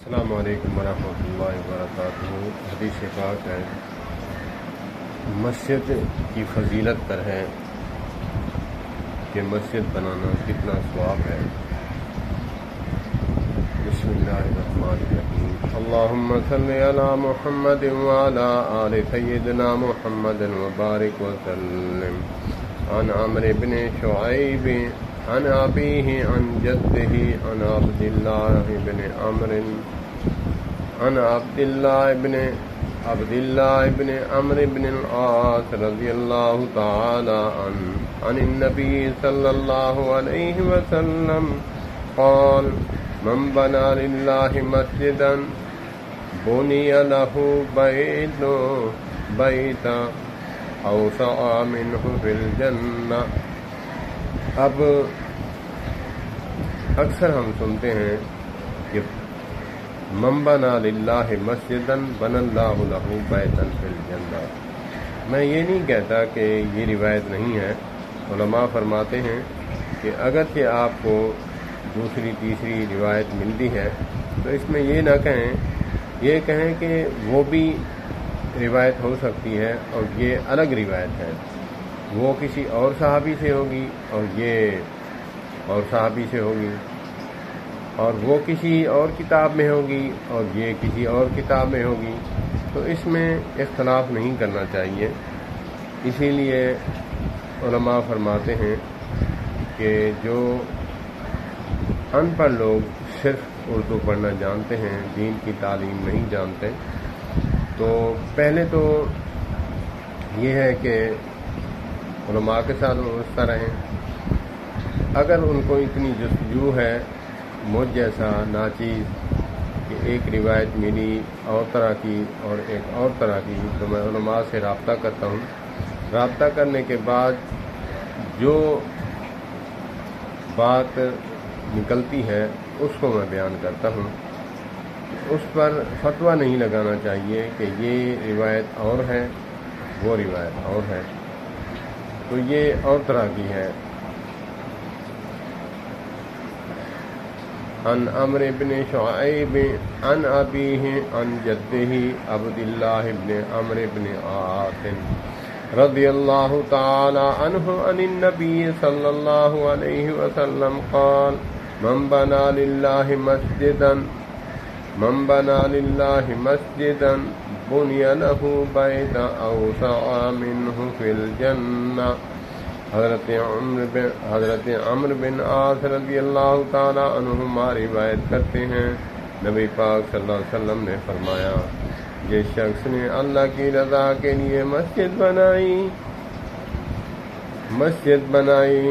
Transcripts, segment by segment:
السلام علیکم ورحمۃ اللہ وبرکاتہ۔ حدیث پاک ہے، مسجد کی فضیلت پر ہے کہ مسجد بنانا کتنا ثواب ہے۔ بسم اللہ الرحمن الرحیم۔ اللہم صلی علی محمد وعلی آل سیدنا محمد وبارک وسلم۔ عن عمرو بن شعیب عن ابیہ عن جدہ عن عبد اللہ بن عمرو عن عبد الله بن عمرو بن العاص رضی اللہ تعالی عنہ عن النبی صلی اللہ علیہ وسلم قال من بنى لله مسجدا بني له بيتا اوسع منه في الجنہ۔ اب اکثر ہم سنتے ہیں کہ من بنا للہ مسجدا بنى اللہ له بیتا فی الجنہ۔ میں یہ نہیں کہتا کہ یہ روایت نہیں ہے۔ علماء فرماتے ہیں کہ اگرچہ آپ کو دوسری تیسری روایت ملتی ہے تو اس میں یہ نہ کہیں، یہ کہیں کہ وہ بھی روایت ہو سکتی ہے اور یہ الگ روایت ہے، وہ کسی اور صحابی سے ہوگی اور یہ اور صحابی سے ہوگی، اور وہ کسی اور کتاب میں ہوگی اور یہ کسی اور کتاب میں ہوگی، تو اس میں اختلاف نہیں کرنا چاہیے۔ اسی لیے علماء فرماتے ہیں کہ جو ان پڑھ لوگ صرف اردو پڑھنا جانتے ہیں، دین کی تعلیم نہیں جانتے، تو پہلے تو یہ ہے کہ علماء کے ساتھ وابستہ رہیں۔ اگر ان کو اتنی جستجو ہے مجھ جیسا ناچیز کہ ایک روایت ملی اور طرح کی اور ایک اور طرح کی، تو میں علماء سے رابطہ کرتا ہوں۔ رابطہ کرنے کے بعد جو بات نکلتی ہے اس کو میں بیان کرتا ہوں۔ اس پر فتویٰ نہیں لگانا چاہیے کہ یہ روایت اور ہے وہ روایت اور ہے، تو یہ اور طرح کی ہے۔ عن عمرو بن شعیب عن ابیہ عن جدہ عبد اللہ بن عمرو بن عاص رضی اللہ تعالی عنہ عن النبی صلی اللہ علیہ وسلم قال من بنى لله مسجدا بني له بيتا اوسع منه في الجنہ۔ حضرت عمرو بن عاص رضی اللہ تعالی عنہما روایت کرتے ہیں، نبی پاک صلی اللہ علیہ وسلم نے فرمایا، جس شخص نے اللہ کی رضا کے لیے مسجد بنائی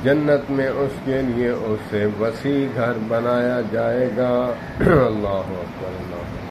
جنت میں اس کے لیے اس سے وسیع گھر بنایا جائے گا۔ اللہ اکبر، اللہ اکبر۔